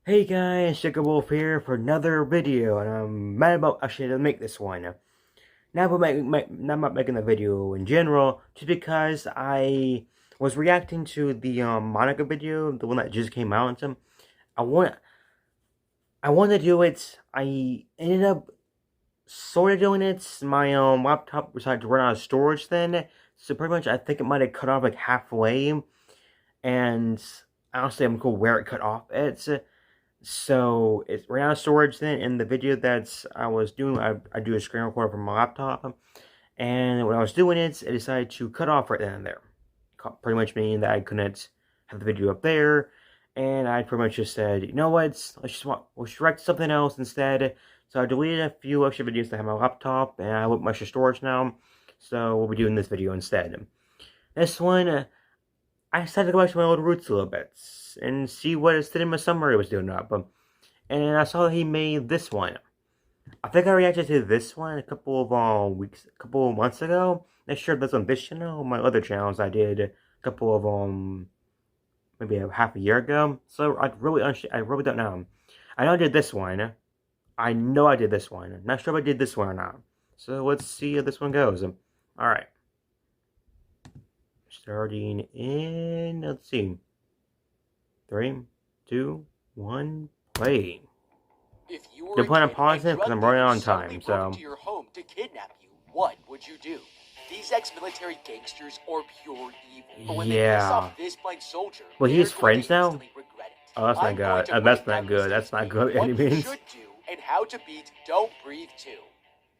Hey guys, Wolfe here for another video, and I'm mad about actually to make this one. Not about making the video in general, just because I was reacting to the Monica video, the one that just came out. And I want I want to do it. I ended up sort of doing it. My laptop decided to run out of storage then, so pretty much I think it might have cut off like halfway, and honestly I'm cool where it cut off. So it ran out of storage then. In the video that I was doing, I do a screen recorder from my laptop, and when I was doing it, I decided to cut off right then and there. Pretty much meaning that I couldn't have the video up there, and I pretty much just said, you know what, let's direct something else instead. So I deleted a few extra videos that have my laptop, and I have my extra storage now. So we'll be doing this video instead. This one, I decided to go back to my old roots a little bit and see what Cinema Summary was doing up. And I saw he made this one. I think I reacted to this one a couple of a couple of months ago. Not sure if that's on this channel or my other channels. I did a couple of maybe a half a year ago. So I really don't know. I know I did this one. I know I did this one. Not sure if I did this one or not. So let's see how this one goes. All right. Starting in, let's see. 3, 2, 1, play. If you were They're a planning kid on pausing and because drug I'm running dealers on suddenly time, broke so. into your home to kidnap you, what would you do? These ex-military gangsters are pure evil, but when they piss Yeah. off this blind soldier, Well, they're he's going friends to now? instantly regret it. Oh, that's not I'm going good. to That's break not down good. this That's not game, good by what any you means. should do, and how to beat Don't Breathe 2.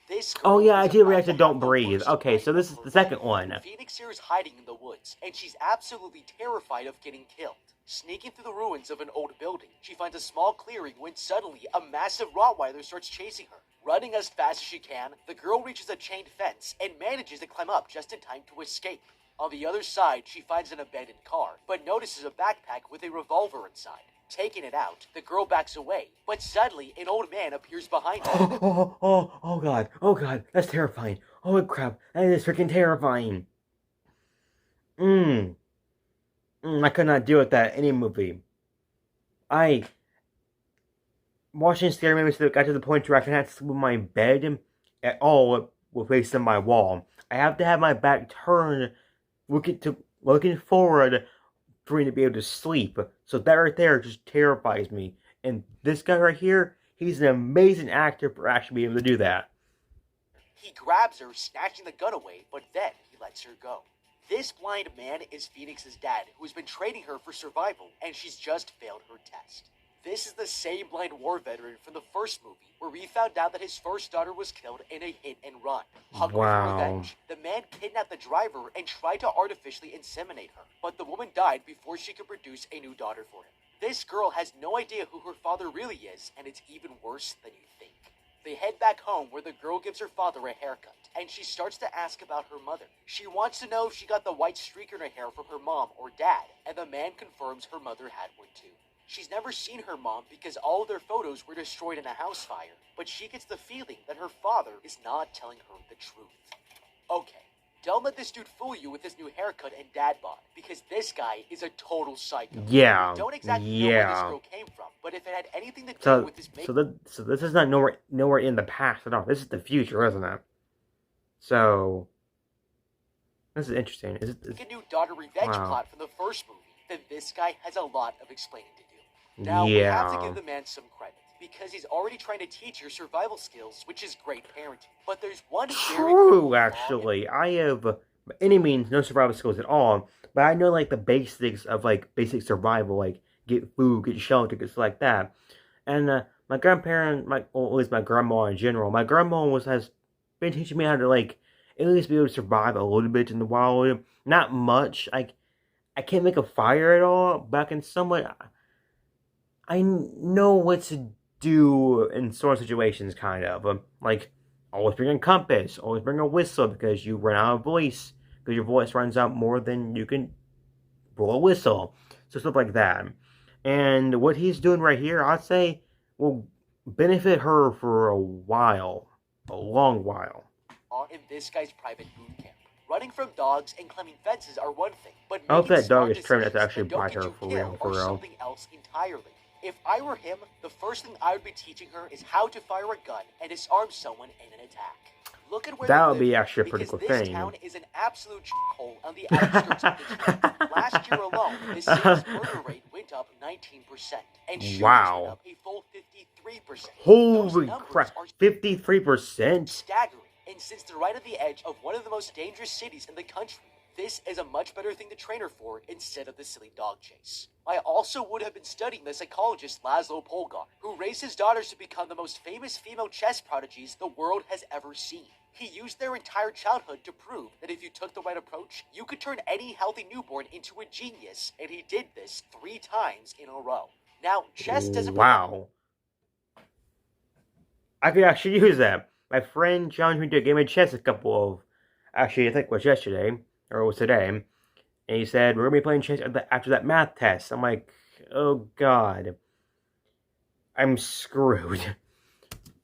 This Oh, girl yeah, I is did about react to to have Don't the Breathe. worst Okay, night so this of is her the second life. one. Phoenix here is hiding in the woods, and she's absolutely terrified of getting killed. Sneaking through the ruins of an old building, she finds a small clearing when suddenly a massive Rottweiler starts chasing her. Running as fast as she can, the girl reaches a chained fence and manages to climb up just in time to escape. On the other side, she finds an abandoned car, but notices a backpack with a revolver inside. Taking it out, the girl backs away, but suddenly an old man appears behind her. Oh god, that's terrifying. Holy crap, that is freaking terrifying. Mmm, I could not deal with that any movie. I, watching scary movies got to the point where I cannot sleep in my bed at all with facing my wall. I have to have my back turned, looking forward for me to be able to sleep. So that right there just terrifies me. And this guy right here, he's an amazing actor for actually being able to do that. He grabs her, snatching the gun away, but then he lets her go. This blind man is Phoenix's dad, who has been training her for survival, and she's just failed her test. This is the same blind war veteran from the first movie, where we found out that his first daughter was killed in a hit and run. Hungry for Wow. revenge, the man kidnapped the driver and tried to artificially inseminate her, but the woman died before she could produce a new daughter for him. This girl has no idea who her father really is, and it's even worse than you think. They head back home where the girl gives her father a haircut, and she starts to ask about her mother. She wants to know if she got the white streak in her hair from her mom or dad, and the man confirms her mother had one too. She's never seen her mom because all of their photos were destroyed in a house fire, but she gets the feeling that her father is not telling her the truth. Okay, don't let this dude fool you with his new haircut and dad bod, because this guy is a total psycho. Yeah. We don't exactly know where this girl came from, but if it had anything to do with his so this is not nowhere in the past at all. This is the future, isn't it? So this is interesting. a new daughter revenge plot from the first movie, then this guy has a lot of explaining to do. Now, we have to give the man some credit, because he's already trying to teach her survival skills, which is great parenting. But there's one True, actually. I have, by any means, no survival skills at all, but I know, like, the basics of, like, basic survival, like, get food, get shelter, get stuff like that. And, my grandparent, or at least my grandma in general, my grandma has been teaching me how to, like, at least be able to survive a little bit in the wild. Not much. I can't make a fire at all, but I can somewhat, I know what to do in sort of situations, kind of. Like, always bring a compass, always bring a whistle, because you run out of voice, because your voice runs out more than you can blow a whistle. So stuff like that. And what he's doing right here, I'd say, will benefit her for a while. A long while. In this guy's private boot camp. Running from dogs and climbing fences are one thing, but I hope making that dog smart is trained not to decisions actually that don't bite get her you for killed real. are something else entirely. If I were him, the first thing I would be teaching her is how to fire a gun and disarm someone in an attack. Look at where That they would live be actually a pretty because cool this thing. town is an absolute hole on the outskirts of the town. Last year alone, the city's murder rate went up 19%, and shootings went up a full 53%. Holy crap, 53%? Staggering. And since they're right at the edge of one of the most dangerous cities in the country, this is a much better thing to train her for instead of the silly dog chase. I also would have been studying the psychologist Laszlo Polgar, who raised his daughters to become the most famous female chess prodigies the world has ever seen. He used their entire childhood to prove that if you took the right approach, you could turn any healthy newborn into a genius, and he did this 3 times in a row. Now, chess doesn't... Wow. I could actually use that. My friend challenged me to a game of chess I think it was yesterday, or it was today, and he said, we're going to be playing chess after that math test. I'm like, oh god. I'm screwed.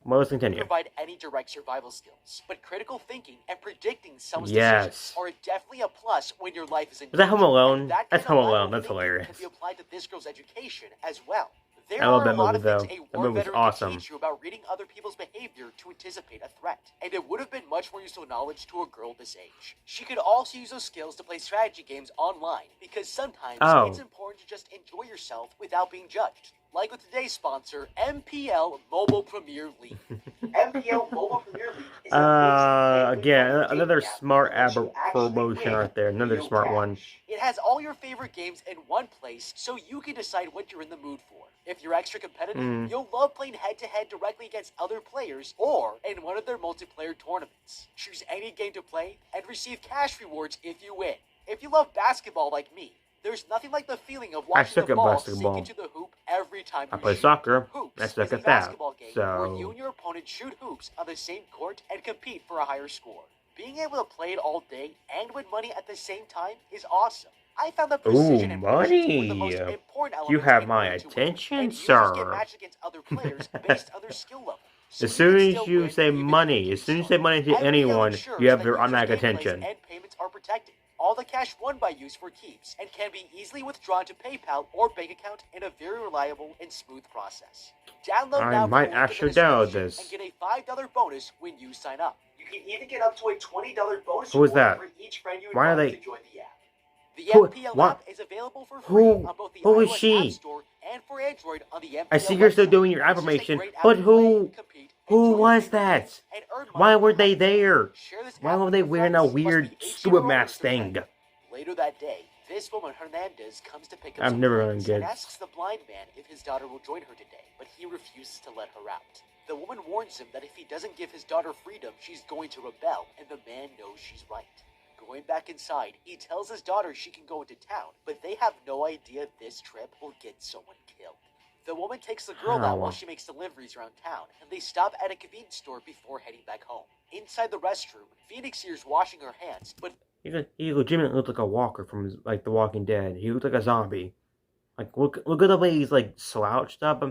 Well, let's continue. Provide any direct survival skills, but critical thinking and predicting someone's decisions are definitely a plus when your life is in danger. Is that Home Alone? That's Home Alone. That's hilarious. Can be applied to this girl's education as well. There I love are that a lot movie, of things though. a That war movie was veteran awesome. can teach you about reading other people's behavior to anticipate a threat, and it would have been much more useful knowledge to a girl this age. She could also use those skills to play strategy games online, because sometimes it's important to just enjoy yourself without being judged. Like with today's sponsor, MPL Mobile Premier League. MPL Mobile Premier League is again, another smart ad promotion right there. Another smart one. It has all your favorite games in one place, so you can decide what you're in the mood for. If you're extra competitive, you'll love playing head-to-head directly against other players or in one of their multiplayer tournaments. Choose any game to play and receive cash rewards if you win. If you love basketball like me, there's nothing like the feeling of watching the ball sink into the hoop every time you shoot. I play soccer. Hoops Let's look is a at that. basketball game where you and your opponent shoot hoops on the same court and compete for a higher score. Being able to play it all day and win money at the same time is awesome. I found that precision and patience were the most important elements. You have my attention, sir. Get matched against other players based on their skill level. So as soon as you say money, to anyone, you have their automatic attention. And payments are protected. All the cash won by you is for keeps and can be easily withdrawn to PayPal or bank account in a very reliable and smooth process. Download now. I might actually download this. And get a $5 bonus when you sign up. You can even get up to a $20 bonus Who is that? for each friend you Why are invite they? to join the app. The MPL app is available for free on both the iOS App Store and for Android on the MPL I see you're still doing your affirmation, but who was that? Why were they there? Why were they wearing a weird scuba mask thing? Later that day, this woman Hernandez comes to pick up I've some never friends run and kids. asks the blind man if his daughter will join her today, but he refuses to let her out. The woman warns him that if he doesn't give his daughter freedom, she's going to rebel, and the man knows she's right. Going back inside, he tells his daughter she can go into town, but they have no idea this trip will get someone killed. The woman takes the girl out while she makes deliveries around town, and they stop at a convenience store before heading back home. Inside the restroom, Phoenix hears washing her hands, but he legitimately looked like a walker from like The Walking Dead. He looked like a zombie. Like look at the way he's like slouched up.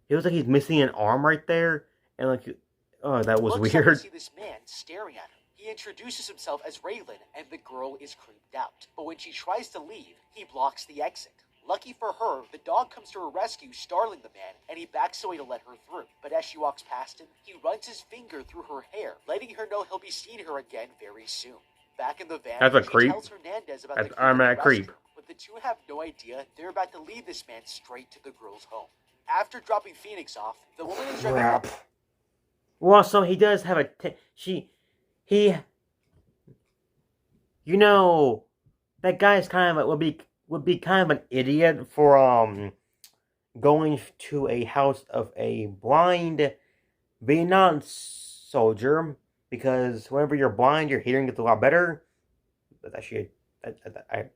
He looks like he's missing an arm right there, and like, oh, that was weird. To see this man staring at her. He introduces himself as Raylan, and the girl is creeped out. But when she tries to leave, he blocks the exit. Lucky for her, the dog comes to her rescue, startling the man, and he backs away to let her through. But as she walks past him, he runs his finger through her hair, letting her know he'll be seeing her again very soon. Back in the van, That's a she creep. tells Hernandez about That's the automatic creep. But the two have no idea they're about to lead this man straight to the girl's home. After dropping Phoenix off, the woman is driving home. Well, so he does have a you know, that guy's kind of would be kind of an idiot for going to a house of a blind Vietnam soldier, because whenever you're blind, your hearing gets a lot better. That's actually I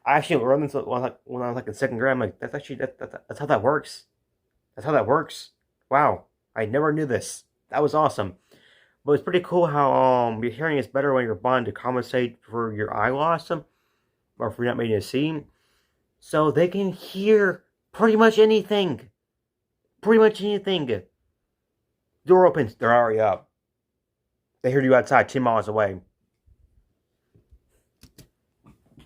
actually learned this when I was like in second grade. I'm like, that's how that works. That's how that works. Wow, I never knew this. That was awesome. But it's pretty cool how your hearing is better when you're blind to compensate for your eye loss, or if you're not made to see. So they can hear pretty much anything. Pretty much anything. Door opens, they're already up. They heard you outside 10 miles away.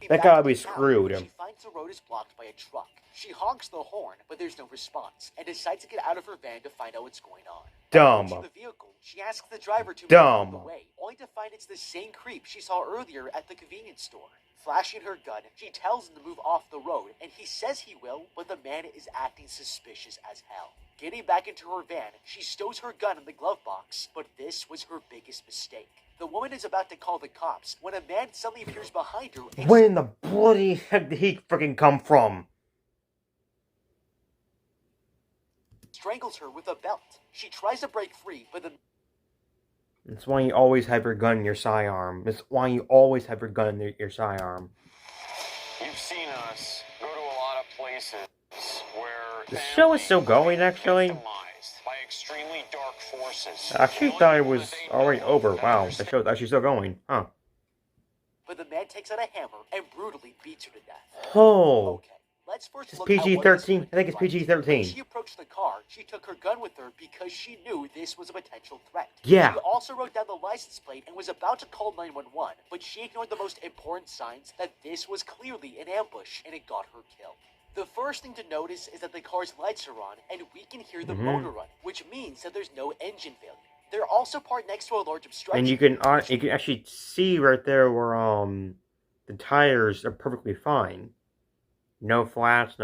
That guy would be screwed. She finds the road is blocked by a truck. She honks the horn, but there's no response, and decides to get out of her van to find out what's going on. Dumb. Approaching the vehicle, she asks the driver to move out of the Dumb. way, only to find it's the same creep she saw earlier at the convenience store. Flashing her gun, she tells him to move off the road, and he says he will, but the man is acting suspicious as hell. Getting back into her van, she stows her gun in the glove box, but this was her biggest mistake. The woman is about to call the cops when a man suddenly appears behind her and Where in the bloody heck did he freaking come from? strangles her with a belt. She tries to break free, but the That's why you always have your gun in your sidearm. That's why you always have your gun in your sidearm. You've seen us go to a lot of places where The show is still going, actually. by extremely dark forces. I actually thought it was already over. Wow, the show's actually still going. Huh. but the man takes out a hammer and brutally beats her to death. Oh. Okay, let's first It's look at what this PG-13. woman I think it's did right. PG-13. When she approached the car, she took her gun with her because she knew this was a potential threat. Yeah. She also wrote down the license plate and was about to call 911, but she ignored the most important signs that this was clearly an ambush, and it got her killed. The first thing to notice is that the car's lights are on, and we can hear the motor run, which means that there's no engine failure. They're also parked next to a large obstruction. And you can actually see right there where the tires are perfectly fine. No flats,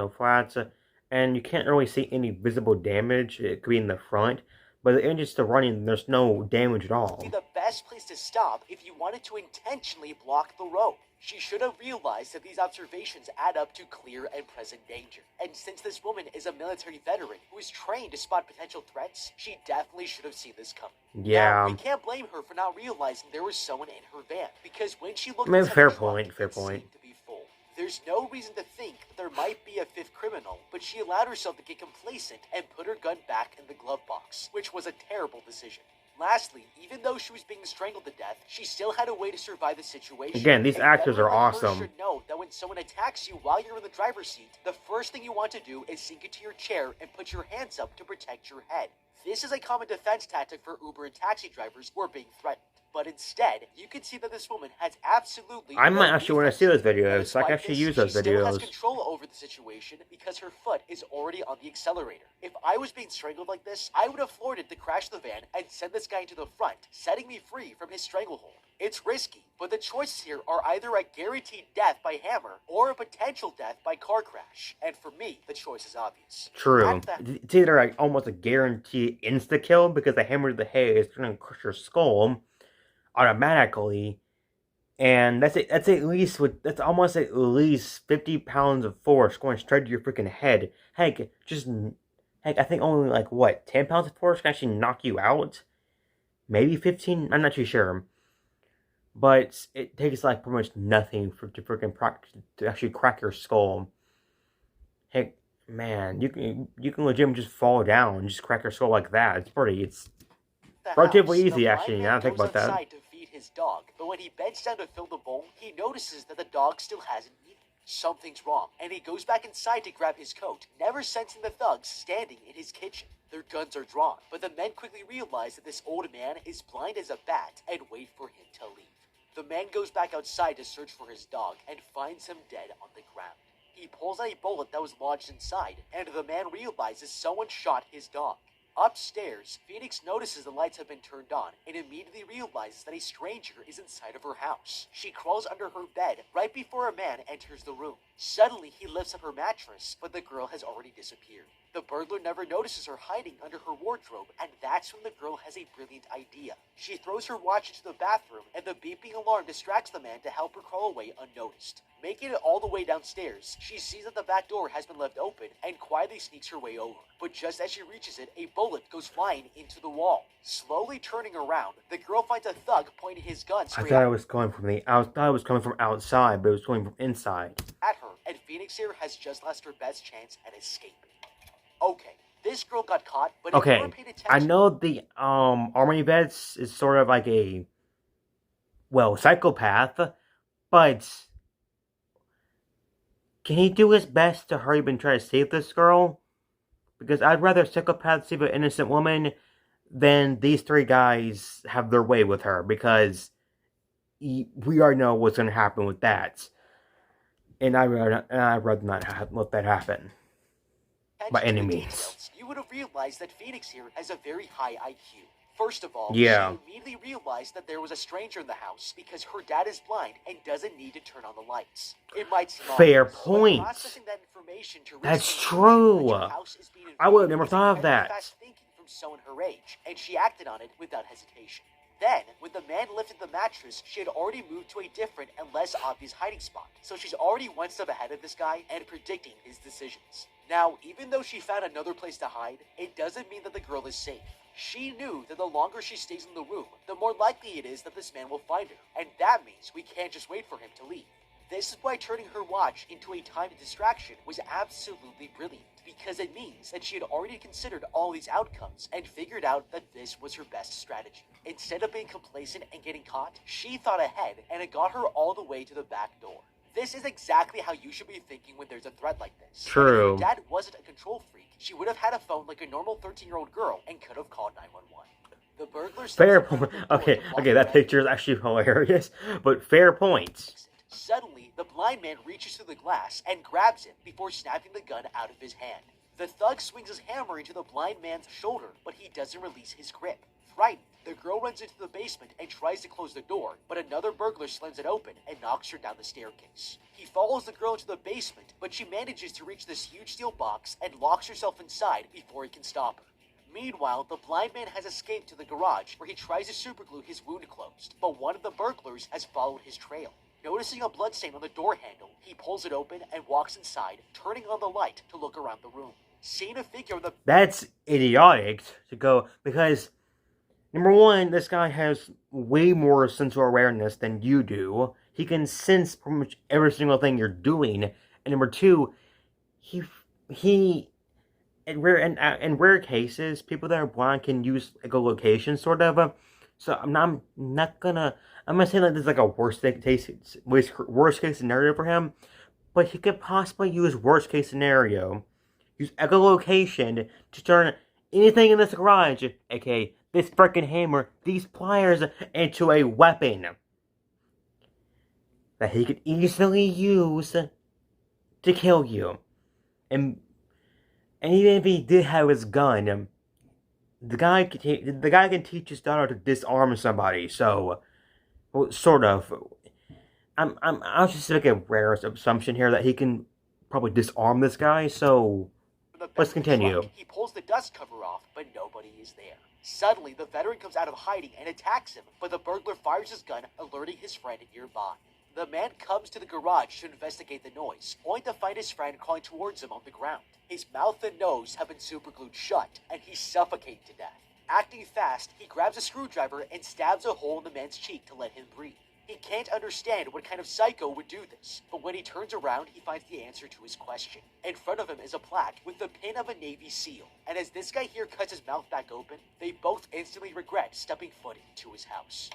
and you can't really see any visible damage. It could be in the front, but the engine's still running. There's no damage at all. Be the best place to stop if you wanted to intentionally block the road. She should have realized that these observations add up to clear and present danger. And since this woman is a military veteran who is trained to spot potential threats, she definitely should have seen this coming. Yeah. Now, we can't blame her for not realizing there was someone in her van, because when she looked I mean, inside fair the trunk, point, fair it point. seemed to be full. There's no reason to think that there might be a fifth criminal, but she allowed herself to get complacent and put her gun back in the glove box, which was a terrible decision. Lastly, even though she was being strangled to death, she still had a way to survive the situation. Again, these A actors veteran are like her awesome. should know that when someone attacks you while you're in the driver's seat, the first thing you want to do is sink into your chair and put your hands up to protect your head. This is a common defense tactic for Uber and taxi drivers who are being threatened. But instead, you can see that this woman has absolutely I might no actually want to defense. see those And videos, so I can despite actually this, use those she still has videos. control over the situation because her foot is already on the accelerator. If I was being strangled like this, I would have floored it to crash the van and send this guy into the front, setting me free from his stranglehold. It's risky, but the choices here are either a guaranteed death by hammer or a potential death by car crash. And for me, the choice is obvious. True. At that- It's either like almost a guaranteed insta-kill because the hammer to the head is going to crush your skull automatically, and that's almost at least 50 pounds of force going straight to your freaking head. Heck, I think only like what 10 pounds of force can actually knock you out. Maybe 15. I'm not too sure. But it takes like pretty much nothing to actually crack your skull. Heck, man, you can legitimately just fall down and just crack your skull like that. It's the relatively house, easy, the actually, blind now man I think goes about that. outside to feed his dog, but when he bends down to fill the bowl, he notices that the dog still hasn't eaten. Something's wrong, and he goes back inside to grab his coat, never sensing the thugs standing in his kitchen. Their guns are drawn, but the men quickly realize that this old man is blind as a bat and wait for him to leave. The man goes back outside to search for his dog and finds him dead on the ground. He pulls out a bullet that was lodged inside, and the man realizes someone shot his dog. Upstairs, Phoenix notices the lights have been turned on and immediately realizes that a stranger is inside of her house. She crawls under her bed right before a man enters the room. Suddenly, he lifts up her mattress, but the girl has already disappeared. The burglar never notices her hiding under her wardrobe, and that's when the girl has a brilliant idea. She throws her watch into the bathroom, and the beeping alarm distracts the man to help her crawl away unnoticed. Making it all the way downstairs, she sees that the back door has been left open and quietly sneaks her way over. But just as she reaches it, a bullet goes flying into the wall. Slowly turning around, the girl finds a thug pointing his gun I straight thought it was coming from outside, but it was coming from inside. at her, and Phoenix here has just lost her best chance at escaping. Okay, this girl got caught, but if you Okay, were paying attention, I know the Army vets is sort of like a psychopath, but can he do his best to hurry up and try to save this girl? Because I'd rather a psychopath save an innocent woman than these three guys have their way with her, because we already know what's going to happen with that. And I'd rather not let that happen. by attention any to the means. details, you would have realized that Phoenix here has a very high IQ. First of all, Yeah. she immediately realized that there was a stranger in the house because her dad is blind and doesn't need to turn on the lights. It might seem Fair obvious, point. but processing that information to reach That's the conclusion true. that your house is being I would have invaded never is thought of incredibly that. fast thinking from someone her age, and she acted on it without hesitation. Then, when the man lifted the mattress, she had already moved to a different and less obvious hiding spot, so she's already one step ahead of this guy and predicting his decisions. Now, even though she found another place to hide, it doesn't mean that the girl is safe. She knew that the longer she stays in the room, the more likely it is that this man will find her, and that means we can't just wait for him to leave. This is why turning her watch into a timed distraction was absolutely brilliant, because it means that she had already considered all these outcomes and figured out that this was her best strategy. Instead of being complacent and getting caught, she thought ahead, and it got her all the way to the back door. This is exactly how you should be thinking when there's a threat like this. True. And if your dad wasn't a control freak, she would have had a phone like a normal 13-year-old girl and could have called 911. The burglars... Fair point. Okay, that picture is actually hilarious, but fair point. Suddenly, the blind man reaches through the glass and grabs him before snapping the gun out of his hand. The thug swings his hammer into the blind man's shoulder, but he doesn't release his grip. Frightened, the girl runs into the basement and tries to close the door, but another burglar slams it open and knocks her down the staircase. He follows the girl into the basement, but she manages to reach this huge steel box and locks herself inside before he can stop her. Meanwhile, the blind man has escaped to the garage, where he tries to superglue his wound closed, but one of the burglars has followed his trail. Noticing a bloodstain on the door handle, he pulls it open and walks inside, turning on the light to look around the room. Seeing a figure on the... That's idiotic to go, because, number one, this guy has way more sensory awareness than you do. He can sense pretty much every single thing you're doing. And number two, in rare cases, people that are blind can use echolocation, sort of. So I'm gonna say that this is like a worst case scenario for him, but he could possibly use worst case scenario, use echolocation to turn anything in this garage, aka this freaking hammer, these pliers, into a weapon that he could easily use to kill you. And even if he did have his gun, the guy can teach his daughter to disarm somebody. So, well, sort of. I'll just make a rare assumption here that he can probably disarm this guy. So, let's continue. Truck, he pulls the dust cover off, but nobody is there. Suddenly, the veteran comes out of hiding and attacks him, but the burglar fires his gun, alerting his friend nearby. The man comes to the garage to investigate the noise, only to find his friend crawling towards him on the ground. His mouth and nose have been superglued shut, and he's suffocating to death. Acting fast, he grabs a screwdriver and stabs a hole in the man's cheek to let him breathe. He can't understand what kind of psycho would do this, but when he turns around, he finds the answer to his question. In front of him is a plaque with the pin of a Navy SEAL, and as this guy here cuts his mouth back open, they both instantly regret stepping foot into his house.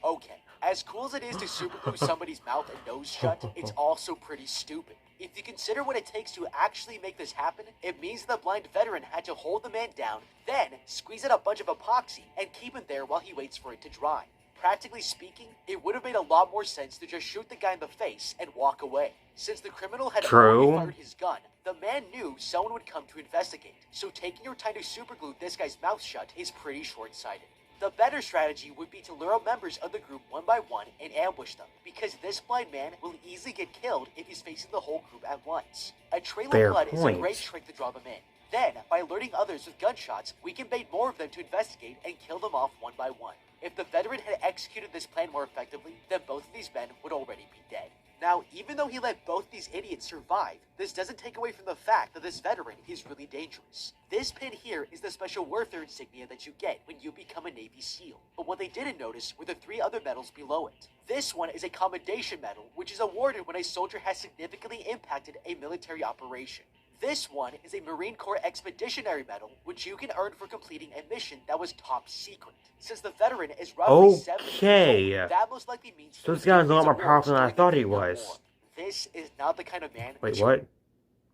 Okay, as cool as it is to superglue somebody's mouth and nose shut, it's also pretty stupid. If you consider what it takes to actually make this happen, it means the blind veteran had to hold the man down, then squeeze out a bunch of epoxy and keep him there while he waits for it to dry. Practically speaking, it would have made a lot more sense to just shoot the guy in the face and walk away. Since the criminal had already fired his gun, the man knew someone would come to investigate, so taking your time to superglue this guy's mouth shut is pretty short-sighted. The better strategy would be to lure out members of the group one by one and ambush them, because this blind man will easily get killed if he's facing the whole group at once. A trail of blood is a great trick to draw them in. Then, by alerting others with gunshots, we can bait more of them to investigate and kill them off one by one. If the veteran had executed this plan more effectively, then both of these men would already be dead. Now, even though he let both these idiots survive, this doesn't take away from the fact that this veteran is really dangerous. This pin here is the special warfare insignia that you get when you become a Navy SEAL. But what they didn't notice were the 3 other medals below it. This one is a commendation medal, which is awarded when a soldier has significantly impacted a military operation. This one is a Marine Corps Expeditionary Medal, which you can earn for completing a mission that was top secret. Since the veteran is roughly 70 years old, that most likely means so this guy's a lot more powerful than I thought he was. This is not the kind of man... Wait, what?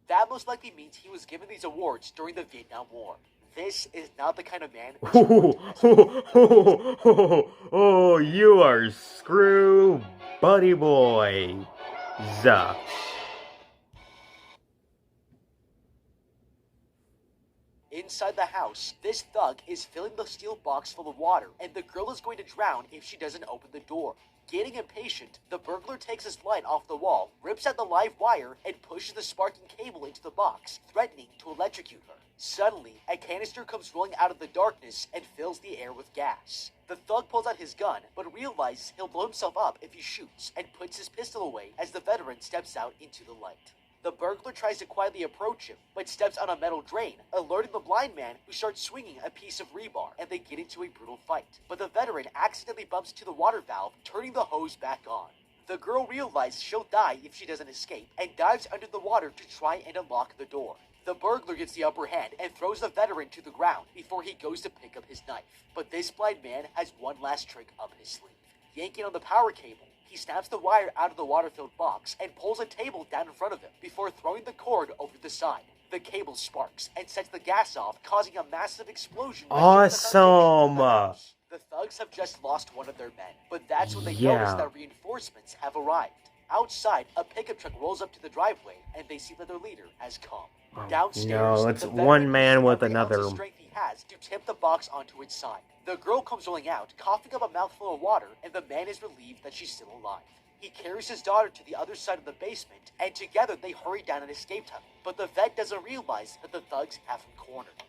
That most likely means he was given these awards during the Vietnam War. This is not the kind of man... Oh, you are screw buddy boy. Inside the house, this thug is filling the steel box full of water, and the girl is going to drown if she doesn't open the door. Getting impatient, the burglar takes his line off the wall, rips out the live wire, and pushes the sparking cable into the box, threatening to electrocute her. Suddenly, a canister comes rolling out of the darkness and fills the air with gas. The thug pulls out his gun, but realizes he'll blow himself up if he shoots, and puts his pistol away as the veteran steps out into the light. The burglar tries to quietly approach him, but steps on a metal drain, alerting the blind man, who starts swinging a piece of rebar, and they get into a brutal fight. But the veteran accidentally bumps into the water valve, turning the hose back on. The girl realizes she'll die if she doesn't escape, and dives under the water to try and unlock the door. The burglar gets the upper hand and throws the veteran to the ground before he goes to pick up his knife. But this blind man has one last trick up his sleeve. Yanking on the power cable, he snaps the wire out of the water-filled box and pulls a table down in front of him before throwing the cord over the side. The cable sparks and sets the gas off, causing a massive explosion. Awesome! The thugs have just lost one of their men, but that's when they notice that reinforcements have arrived. Outside, a pickup truck rolls up to the driveway, and they see that their leader has come. Downstairs, no, it's one man with another. Strength he has to tip the box onto its side. The girl comes rolling out, coughing up a mouthful of water, and the man is relieved that she's still alive. He carries his daughter to the other side of the basement, and together they hurry down an escape tunnel. But the vet doesn't realize that the thugs have him cornered.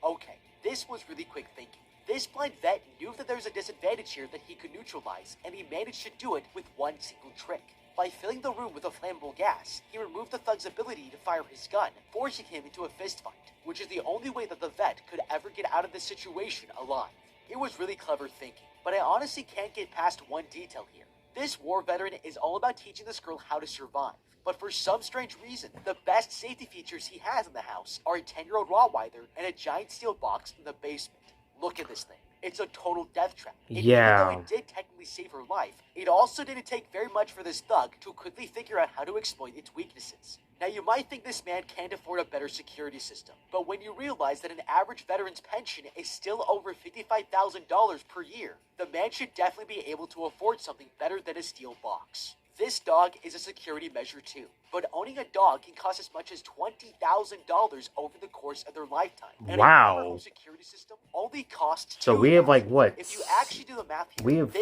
Okay, this was really quick thinking. This blind vet knew that there was a disadvantage here that he could neutralize, and he managed to do it with one single trick. By filling the room with a flammable gas, he removed the thug's ability to fire his gun, forcing him into a fistfight, which is the only way that the vet could ever get out of this situation alive. It was really clever thinking, but I honestly can't get past one detail here. This war veteran is all about teaching this girl how to survive, but for some strange reason, the best safety features he has in the house are a 10-year-old Rottweiler and a giant steel box in the basement. Look at this thing. It's a total death trap. And even though it did technically save her life, it also didn't take very much for this thug to quickly figure out how to exploit its weaknesses. Now, you might think this man can't afford a better security system, but when you realize that an average veteran's pension is still over $55,000 per year, the man should definitely be able to afford something better than a steel box. This dog is a security measure too, but owning a dog can cost as much as $20,000 over the course of their lifetime. And wow. a security system only costs $2,000. So we have like what? If you actually do the math here, we have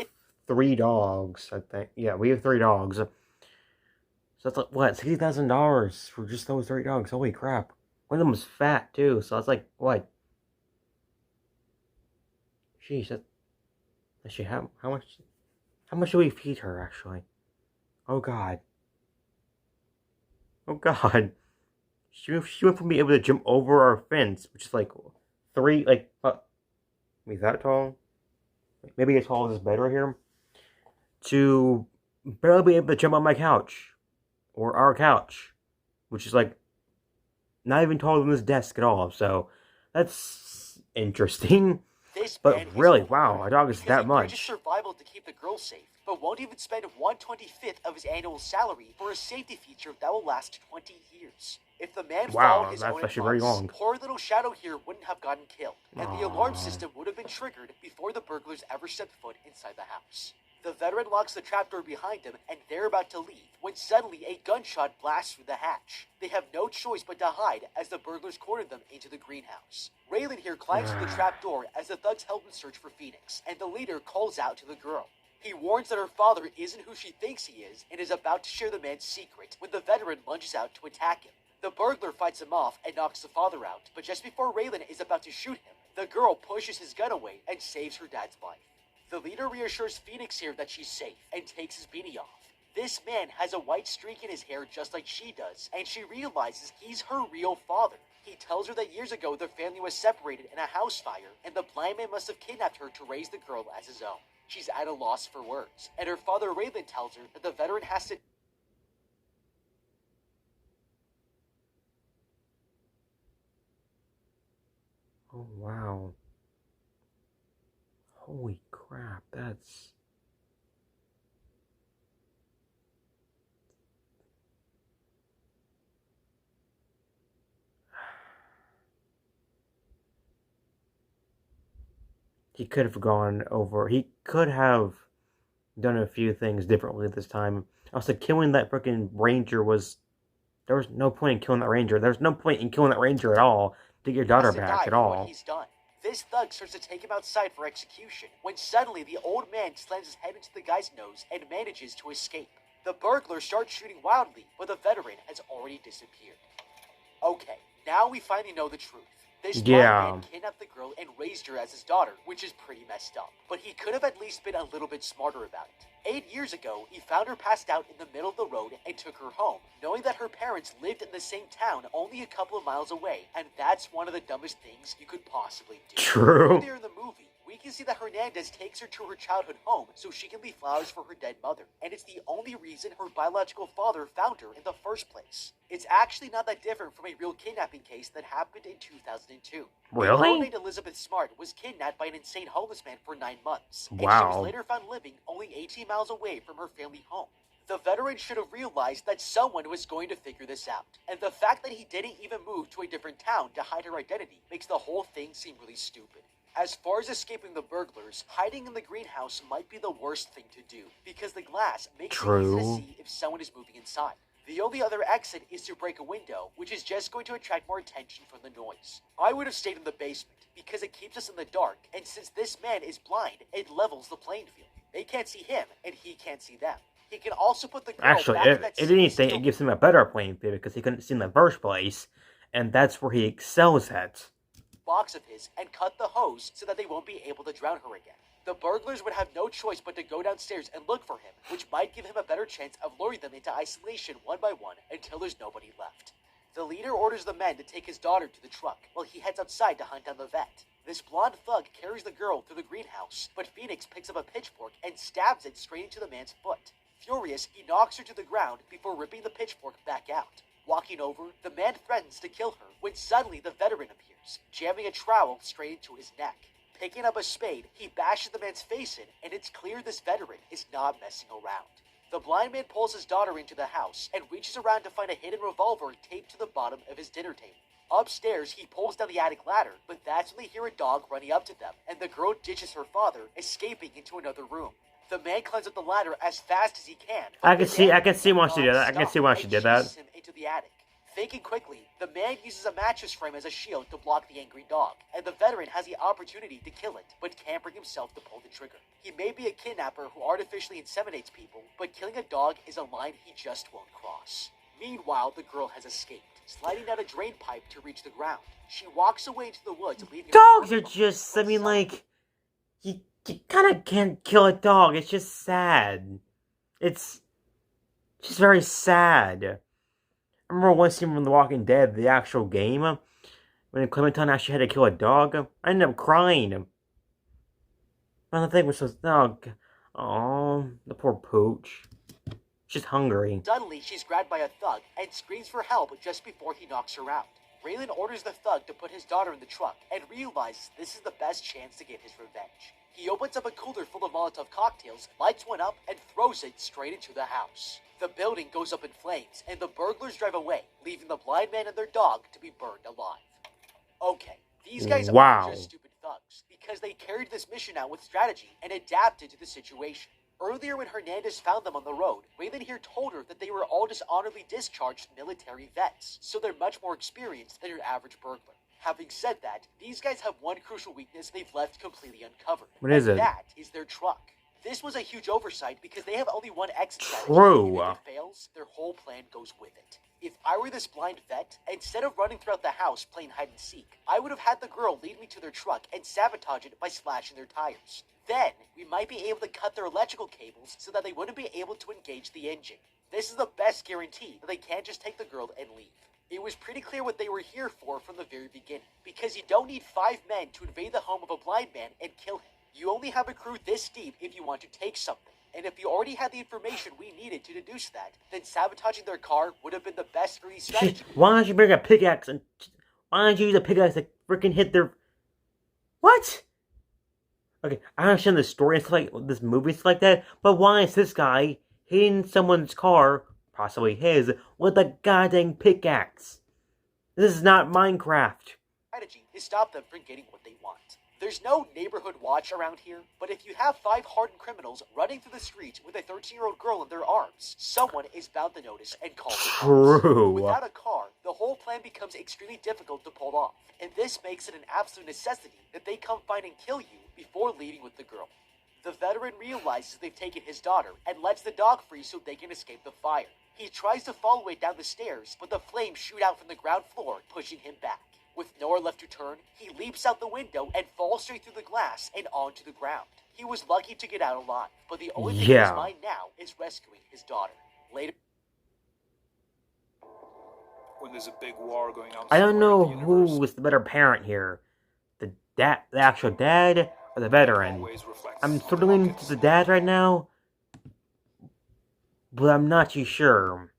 3 dogs, I think. Yeah, we have 3 dogs. So that's like what, $60,000 for just those 3 dogs? Holy crap! One of them was fat too, so that's like what? Sheesh, that. Actually, how much do we feed her actually? Oh god. Oh god. She went from being able to jump over our fence, which is like 3, like, maybe that tall? Maybe as tall as this bed right here, to barely be able to jump on my couch. Or our couch. Which is like, not even taller than this desk at all, so that's interesting. But really, wow, our dog is that much. He survival to keep the girl safe, but won't even spend 1/25th of his annual salary for a safety feature that will last 20 years. If the man followed his own advice, poor little Shadow here wouldn't have gotten killed, and the alarm system would have been triggered before the burglars ever stepped foot inside the house. The veteran locks the trapdoor behind him, and they're about to leave, when suddenly a gunshot blasts through the hatch. They have no choice but to hide as the burglars corner them into the greenhouse. Raylan here climbs through the trapdoor as the thugs help him search for Phoenix, and the leader calls out to the girl. He warns that her father isn't who she thinks he is, and is about to share the man's secret when the veteran lunges out to attack him. The burglar fights him off and knocks the father out, but just before Raylan is about to shoot him, the girl pushes his gun away and saves her dad's life. The leader reassures Phoenix here that she's safe and takes his beanie off. This man has a white streak in his hair just like she does, and she realizes he's her real father. He tells her that years ago their family was separated in a house fire, and the blind man must have kidnapped her to raise the girl as his own. She's at a loss for words, and her father Raylan tells her that the veteran has to... Oh, wow. Holy crap, that's... He could have gone over... He could have done a few things differently this time. Also, killing that freaking ranger was... There was no point in killing that ranger. There's no point in killing that ranger at all. to get your daughter has to back die at for what all. he's done. This thug starts to take him outside for execution, when suddenly the old man slams his head into the guy's nose and manages to escape. The burglar starts shooting wildly, but the veteran has already disappeared. Okay, now we finally know the truth. This blind man kidnapped the girl and raised her as his daughter, which is pretty messed up. But he could have at least been a little bit smarter about it. 8 years ago, he found her passed out in the middle of the road and took her home, knowing that her parents lived in the same town only a couple of miles away, and that's one of the dumbest things you could possibly do. True. Earlier in the movie, we can see that Hernandez takes her to her childhood home so she can leave flowers for her dead mother, and it's the only reason her biological father found her in the first place. It's actually not that different from a real kidnapping case that happened in 2002. Really? A girl named Elizabeth Smart was kidnapped by an insane homeless man for 9 months, and she Wow. was later found living only 18 miles away from her family home. The veteran should have realized that someone was going to figure this out, and the fact that he didn't even move to a different town to hide her identity makes the whole thing seem really stupid. As far as escaping the burglars, hiding in the greenhouse might be the worst thing to do, because the glass makes it easy to see if someone is moving inside. The only other exit is to break a window, which is just going to attract more attention from the noise. I would have stayed in the basement, because it keeps us in the dark, and since this man is blind, it levels the playing field. They can't see him, and he can't see them. He can also put the girl Actually, back in that if anything, steel it gives him a better playing field because he couldn't see in the first place, and that's where he excels at. box of his and cut the hose so that they won't be able to drown her again. The burglars would have no choice but to go downstairs and look for him, which might give him a better chance of luring them into isolation one by one until there's nobody left. The leader orders the men to take his daughter to the truck, while he heads outside to hunt down the vet. This blonde thug carries the girl through the greenhouse, but Phoenix picks up a pitchfork and stabs it straight into the man's foot. Furious, he knocks her to the ground before ripping the pitchfork back out. Walking over, the man threatens to kill her when suddenly the veteran appears, jamming a trowel straight into his neck. Picking up a spade, he bashes the man's face in, and it's clear this veteran is not messing around. The blind man pulls his daughter into the house and reaches around to find a hidden revolver taped to the bottom of his dinner table. Upstairs, he pulls down the attic ladder, but that's when they hear a dog running up to them, and the girl ditches her father, escaping into another room. The man climbs up the ladder as fast as he can. I can see why she did that. I can see why she did that. Him into the attic. Thinking quickly, the man uses a mattress frame as a shield to block the angry dog, and the veteran has the opportunity to kill it, but can't bring himself to pull the trigger. He may be a kidnapper who artificially inseminates people, but killing a dog is a line he just won't cross. Meanwhile, the girl has escaped, sliding down a drain pipe to reach the ground. She walks away into the woods, leaving Dogs are just, I mean, like, you kind of can't kill a dog. It's just sad. It's just very sad. I remember one scene from The Walking Dead, the actual game, when Clementine actually had to kill a dog. I ended up crying. And the thing was so, oh, the poor pooch. She's hungry. Suddenly, she's grabbed by a thug and screams for help just before he knocks her out. Raylan orders the thug to put his daughter in the truck and realizes this is the best chance to get his revenge. He opens up a cooler full of Molotov cocktails, lights one up, and throws it straight into the house. The building goes up in flames, and the burglars drive away, leaving the blind man and their dog to be burned alive. Okay, these guys aren't just stupid thugs, because they carried this mission out with strategy and adapted to the situation. Earlier when Hernandez found them on the road, Raylan here told her that they were all dishonorably discharged military vets, so they're much more experienced than your average burglar. Having said that, these guys have one crucial weakness they've left completely uncovered. What is it? That is their truck. This was a huge oversight because they have only one exit strategy. True. If it fails, their whole plan goes with it. If I were this blind vet, instead of running throughout the house playing hide and seek, I would have had the girl lead me to their truck and sabotage it by slashing their tires. Then, we might be able to cut their electrical cables so that they wouldn't be able to engage the engine. This is the best guarantee that they can't just take the girl and leave. It was pretty clear what they were here for from the very beginning, because you don't need 5 men to invade the home of a blind man and kill him. You only have a crew this deep if you want to take something. And if you already had the information we needed to deduce that, then sabotaging their car would have been the best early strategy. Why don't you bring a pickaxe and... Why don't you use a pickaxe to freaking hit their... What? Okay, I understand the story and stuff like this movie and stuff like that, but why is this guy hitting someone's car, possibly his, with a goddamn pickaxe? This is not Minecraft. Strategy to stop them from getting what they want. There's no neighborhood watch around here, but if you have 5 hardened criminals running through the streets with a 13-year-old girl in their arms, someone is bound to notice and call the cops. True. Without a car, the whole plan becomes extremely difficult to pull off, and this makes it an absolute necessity that they come find and kill you before leaving with the girl. The veteran realizes they've taken his daughter and lets the dog free so they can escape the fire. He tries to follow it down the stairs, but the flames shoot out from the ground floor, pushing him back. With nowhere left to turn, he leaps out the window and falls straight through the glass and onto the ground. He was lucky to get out alive, but the only thing in his mind now is rescuing his daughter. Later, when there's a big war going on, I don't know somewhere in the who universe, was the better parent here. The actual dad, or the veteran. always reflects I'm on sort the of leaning markets. to the dad right now, but I'm not too sure.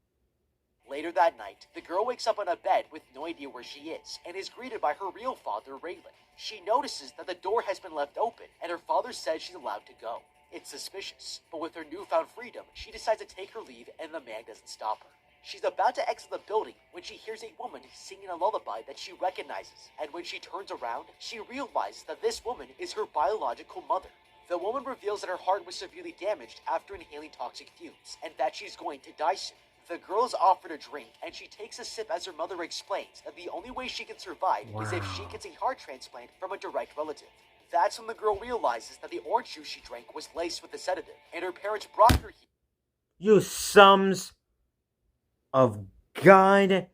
Later that night, the girl wakes up on a bed with no idea where she is and is greeted by her real father, Raylan. She notices that the door has been left open and her father says she's allowed to go. It's suspicious, but with her newfound freedom, she decides to take her leave and the man doesn't stop her. She's about to exit the building when she hears a woman singing a lullaby that she recognizes, and when she turns around, she realizes that this woman is her biological mother. The woman reveals that her heart was severely damaged after inhaling toxic fumes, and that she's going to die soon. The girl is offered a drink, and she takes a sip as her mother explains that the only way she can survive is if she gets a heart transplant from a direct relative. That's when the girl realizes that the orange juice she drank was laced with a sedative, and her parents brought her here. You sums of God.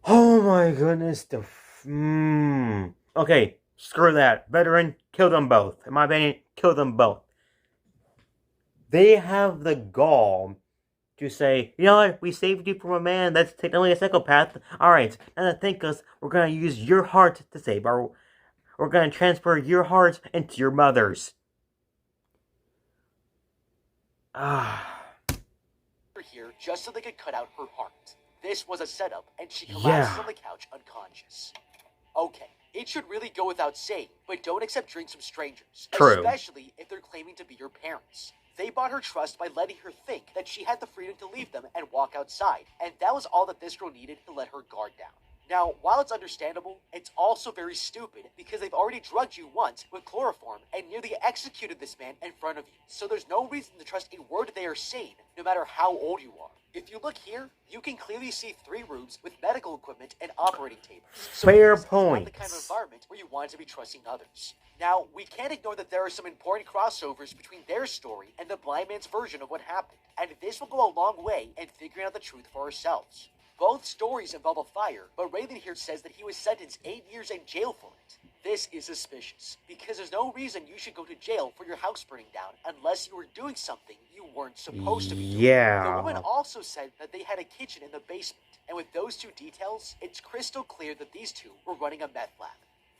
Oh my goodness. Okay, screw that. Veteran, kill them both. In my opinion, kill them both. They have the gall to say, you know what, we saved you from a man that's technically a psychopath. Alright, now that thank us, we're gonna use your heart to save our... We're gonna transfer your heart into your mother's. Here just so they could cut out her heart. This was a setup, and she collapses Yeah. on the couch unconscious. Okay, it should really go without saying, but don't accept drinks from strangers, True. especially if they're claiming to be your parents. They bought her trust by letting her think that she had the freedom to leave them and walk outside, and that was all that this girl needed to let her guard down. Now, while it's understandable, it's also very stupid because they've already drugged you once with chloroform and nearly executed this man in front of you. So there's no reason to trust a word they are saying, no matter how old you are. If you look here, you can clearly see 3 rooms with medical equipment and operating tables. So Fair this is not the kind of points. environment where you want to be trusting others. Now, we can't ignore that there are some important crossovers between their story and the blind man's version of what happened, and this will go a long way in figuring out the truth for ourselves. Both stories involve a fire, but Raylan here says that he was sentenced 8 years in jail for it. This is suspicious, because there's no reason you should go to jail for your house burning down unless you were doing something you weren't supposed to be doing. Yeah. The woman also said that they had a kitchen in the basement, and with those 2 details, it's crystal clear that these 2 were running a meth lab.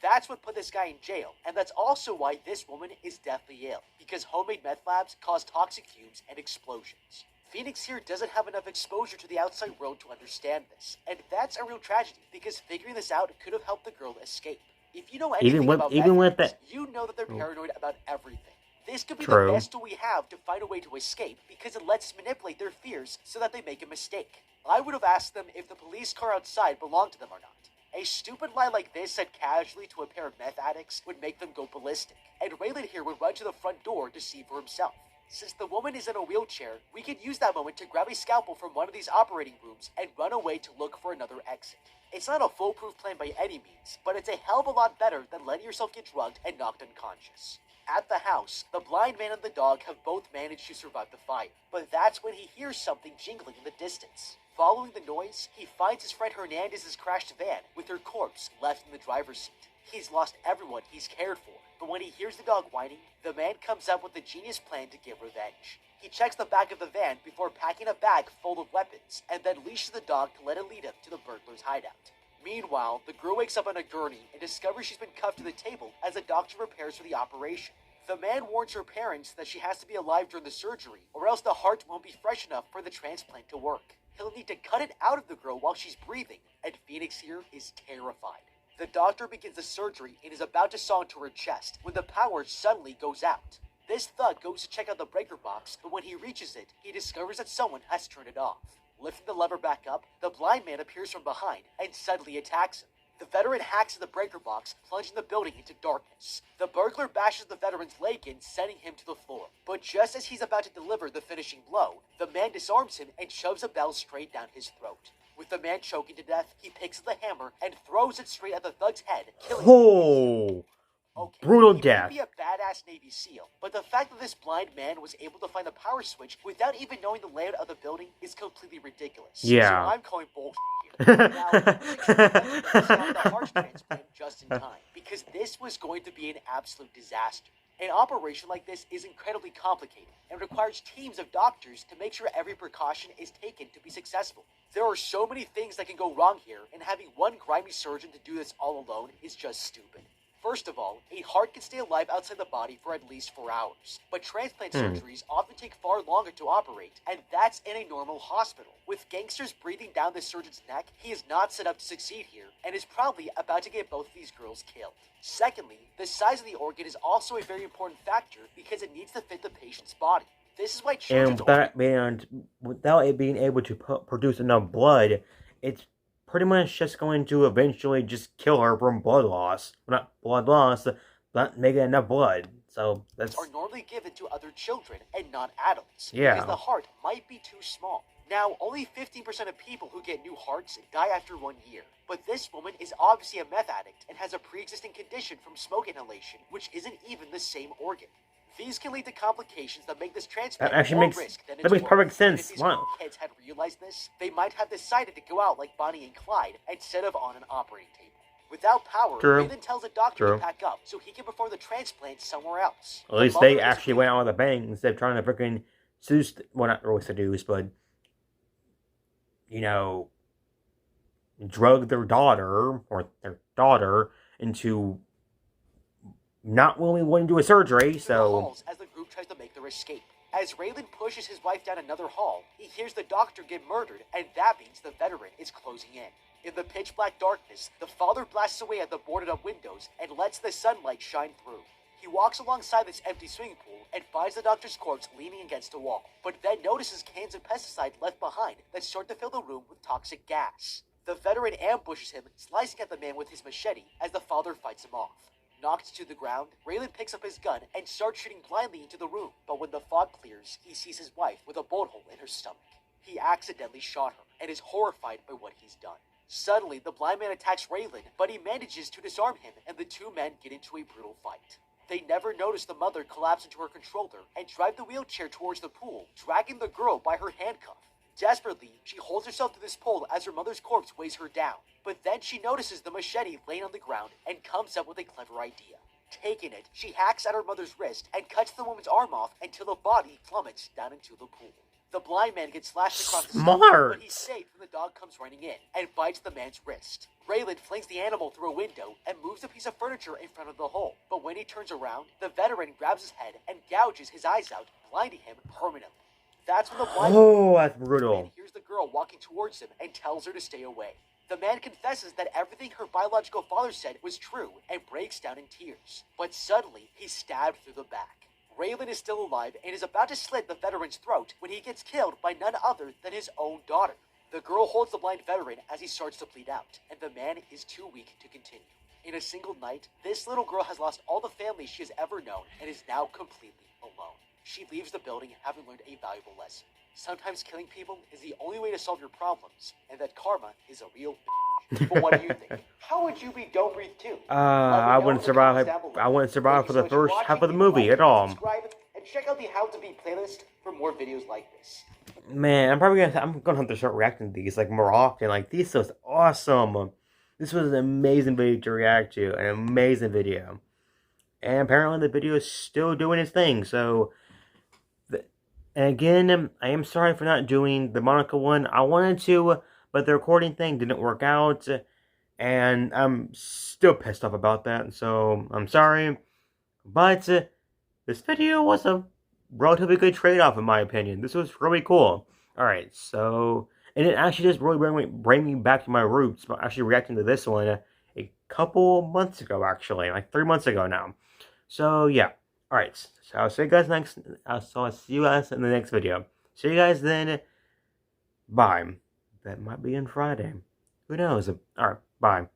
That's what put this guy in jail, and that's also why this woman is deathly ill, because homemade meth labs cause toxic fumes and explosions. Phoenix here doesn't have enough exposure to the outside world to understand this, and that's a real tragedy, because figuring this out could have helped the girl escape. If you know anything about meth heads, you know that they're paranoid about everything. This could be the best tool we have to find a way to escape, because it lets us manipulate their fears so that they make a mistake. I would have asked them if the police car outside belonged to them or not. A stupid lie like this said casually to a pair of meth addicts would make them go ballistic, and Raylan here would run to the front door to see for himself. Since the woman is in a wheelchair, we could use that moment to grab a scalpel from one of these operating rooms and run away to look for another exit. It's not a foolproof plan by any means, but it's a hell of a lot better than letting yourself get drugged and knocked unconscious. At the house, the blind man and the dog have both managed to survive the fire, but that's when he hears something jingling in the distance. Following the noise, he finds his friend Hernandez's crashed van with her corpse left in the driver's seat. He's lost everyone he's cared for, but when he hears the dog whining, the man comes up with a genius plan to get revenge. He checks the back of the van before packing a bag full of weapons, and then leashes the dog to let it lead him to the burglar's hideout. Meanwhile, the girl wakes up on a gurney and discovers she's been cuffed to the table as the doctor prepares for the operation. The man warns her parents that she has to be alive during the surgery, or else the heart won't be fresh enough for the transplant to work. He'll need to cut it out of the girl while she's breathing, and Phoenix here is terrified. The doctor begins the surgery and is about to saw into her chest when the power suddenly goes out. This thug goes to check out the breaker box, but when he reaches it, he discovers that someone has turned it off. Lifting the lever back up, the blind man appears from behind and suddenly attacks him. The veteran hacks at the breaker box, plunging the building into darkness. The burglar bashes the veteran's leg in, sending him to the floor. But just as he's about to deliver the finishing blow, the man disarms him and shoves a bell straight down his throat. With the man choking to death, he picks up the hammer and throws it straight at the thug's head, killing him. Oh, Okay, brutal he death. may be a badass Navy SEAL, but the fact that this blind man was able to find the power switch without even knowing the layout of the building is completely ridiculous. Yeah. So I'm calling bullshit here. Now, he was extremely lucky to stop the heart transplant just in time, because this was going to be an absolute disaster. An operation like this is incredibly complicated and requires teams of doctors to make sure every precaution is taken to be successful. There are so many things that can go wrong here, and having one grimy surgeon to do this all alone is just stupid. First of all, a heart can stay alive outside the body for at least 4 hours, but transplant surgeries often take far longer to operate, and that's in a normal hospital. With gangsters breathing down the surgeon's neck, he is not set up to succeed here, and is probably about to get both of these girls killed. Secondly, the size of the organ is also a very important factor because it needs to fit the patient's body. This is why children's without it being able to produce enough blood, it's pretty much just going to eventually just kill her from blood loss. Not blood loss, not making enough blood. So that's are normally given to other children and not adults. Yeah. Because the heart might be too small. Now, only 15% of people who get new hearts die after 1 year. But this woman is obviously a meth addict and has a pre-existing condition from smoke inhalation, which isn't even the same organ. These can lead to complications that make this transplant That actually more makes- risk than that it's makes worth. perfect And sense. if these Wow. kids had realized this, they might have decided to go out like Bonnie and Clyde instead of on an operating table. Without power, True. Raylan tells the doctor True. to pack up so he can perform the transplant somewhere else. At least they actually went out with a bang instead of trying to freaking seduce, well, not really seduce, but, you know, drug their daughter, or their daughter, into not willing to do a surgery, so... As the group tries to make their escape. As Raylan pushes his wife down another hall, he hears the doctor get murdered, and that means the veteran is closing in. In the pitch black darkness, the father blasts away at the boarded up windows and lets the sunlight shine through. He walks alongside this empty swimming pool and finds the doctor's corpse leaning against a wall, but then notices cans of pesticide left behind that start to fill the room with toxic gas. The veteran ambushes him, slicing at the man with his machete as the father fights him off. Knocked to the ground, Raylan picks up his gun and starts shooting blindly into the room, but when the fog clears, he sees his wife with a bullet hole in her stomach. He accidentally shot her and is horrified by what he's done. Suddenly, the blind man attacks Raylan, but he manages to disarm him, and the two men get into a brutal fight. They never notice the mother collapse into her controller and drive the wheelchair towards the pool, dragging the girl by her handcuff. Desperately, she holds herself to this pole as her mother's corpse weighs her down, but then she notices the machete laying on the ground and comes up with a clever idea. Taking it, she hacks at her mother's wrist and cuts the woman's arm off until the body plummets down into the pool. The blind man gets slashed across the stomach, but he's safe when the dog comes running in and bites the man's wrist. Raylan flings the animal through a window and moves a piece of furniture in front of the hole, but when he turns around, the veteran grabs his head and gouges his eyes out, blinding him permanently. That's when the blind that's brutal. man hears the girl walking towards him and tells her to stay away. The man confesses that everything her biological father said was true and breaks down in tears. But suddenly, he's stabbed through the back. Raylan is still alive and is about to slit the veteran's throat when he gets killed by none other than his own daughter. The girl holds the blind veteran as he starts to bleed out, and the man is too weak to continue. In a single night, this little girl has lost all the family she has ever known and is now completely alone. She leaves the building having learned a valuable lesson. Sometimes killing people is the only way to solve your problems, and that karma is a real bitch. But what do you think? How would you be Don't Breathe 2? I wouldn't survive. I wouldn't survive for the first half of the movie at all. Subscribe and check out the How to Beat playlist for more videos like this. Man, I'm gonna have to start reacting to these like more often. Like these was awesome. This was an amazing video to react to, an amazing video. And apparently the video is still doing its thing. So, and again, I am sorry for not doing the Monica one. I wanted to, but the recording thing didn't work out. And I'm still pissed off about that. So, I'm sorry. But this video was a relatively good trade-off in my opinion. This was really cool. Alright, so... And it actually just really bring me back to my roots. I'm actually reacting to this one a couple months ago, actually. Like 3 months ago now. So, yeah. Alright, so I'll see you guys I'll see you guys in the next video. See you guys then. Bye. That might be on Friday. Who knows? Alright, bye.